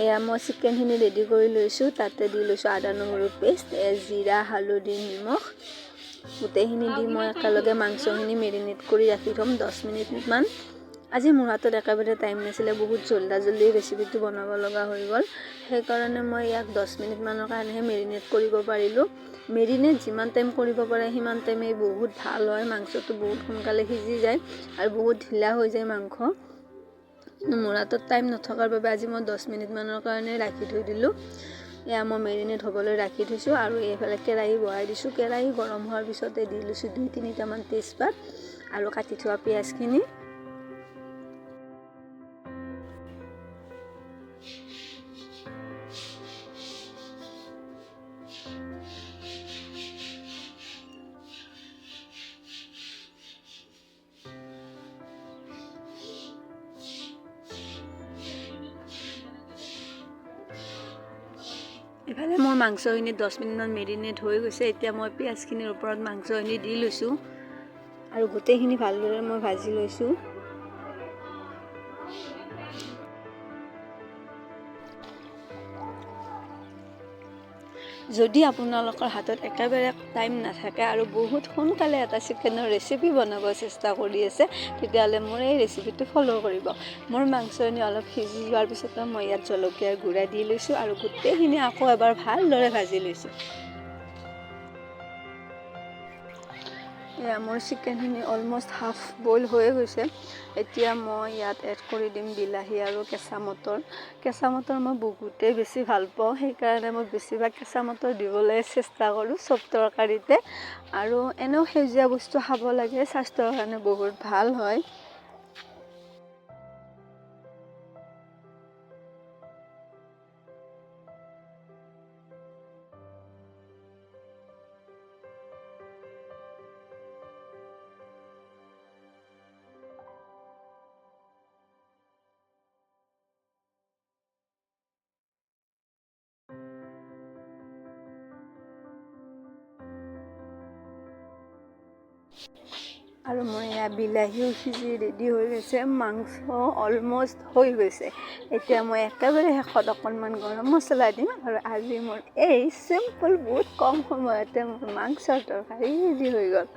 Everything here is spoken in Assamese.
এয়া মই চিকেনখিনি ৰেডি কৰি লৈছোঁ। তাতে দি লৈছোঁ আদা নহৰু পেষ্ট, জিৰা, হালধি, নিমখ গোটেইখিনি দি মই একেলগে মাংসখিনি মেৰিনেট কৰি ৰাখি থ'ম 10 মিনিটমান। আজি মোৰ হাতত একেবাৰে টাইম নাছিলে, বহুত জল্দি ৰেচিপিটো বনাব লগা হৈ গ'ল। সেইকাৰণে মই ইয়াক 10 মিনিটমানৰ কাৰণেহে মেৰিনেট কৰিব পাৰিলোঁ। মেৰিনেট যিমান টাইম কৰিব পাৰে সিমান টাইমেই বহুত ভাল হয়, মাংসটো বহুত সোনকালে সিজি যায় আৰু বহুত ঢিলা হৈ যায় মাংস। মোৰ হাতত টাইম নথকাৰ বাবে আজি মই 10 মিনিটমানৰ কাৰণে ৰাখি থৈ দিলোঁ। এয়া মই মেৰিনেট হ'বলৈ ৰাখি থৈছোঁ আৰু এইফালে কেৰাহী বহাই দিছোঁ। কেৰাহী গৰম হোৱাৰ পিছতে দি লৈছোঁ 2-3টামান তেজপাত আৰু কাটি থোৱা পিঁয়াজখিনি। ইফালে মোৰ মাংসখিনি 10 মিনিটমান মেৰিনেট হৈ গৈছে। এতিয়া মই পিঁয়াজখিনিৰ ওপৰত মাংসখিনি দি লৈছোঁ আৰু গোটেইখিনি ভালদৰে মই ভাজি লৈছোঁ। যদি আপোনালোকৰ হাতত একেবাৰে টাইম নাথাকে আৰু বহুত সোনকালে এটা চিকেনৰ ৰেচিপি বনাব চেষ্টা কৰি আছে, তেতিয়াহ'লে মোৰ এই ৰেচিপিটো ফ'ল' কৰিব। মোৰ মাংসখিনি অলপ সিজি যোৱাৰ পিছতে মই ইয়াত জলকীয়াৰ গুড়া দি লৈছোঁ আৰু গোটেইখিনি আকৌ এবাৰ ভালদৰে ভাজি লৈছোঁ। এয়া মোৰ চিকেনখিনি অলমষ্ট হাফ বইল হৈ গৈছে। এতিয়া মই ইয়াত এড কৰি দিম বিলাহী আৰু কেঁচা মটৰ। কেঁচা মটৰ মই বহুতেই বেছি ভাল পাওঁ, সেইকাৰণে মই বেছিভাগ কেঁচা মটৰ দিবলৈ চেষ্টা কৰোঁ চব তৰকাৰীতে। আৰু এনেও সেউজীয়া বস্তু খাব লাগে, স্বাস্থ্যৰ কাৰণে বহুত ভাল হয়। আৰু মই এয়া বিলাহীও সিজি ৰেডি হৈ গৈছে, মাংস অলমষ্ট হৈ গৈছে। এতিয়া মই একেবাৰে শেষত অকণমান গৰম মছলা দিম আৰু আজি মোৰ এই চিম্পল বহুত কম সময়তে মোৰ মাংসৰ তৰকাৰী ৰেডি হৈ গ'ল।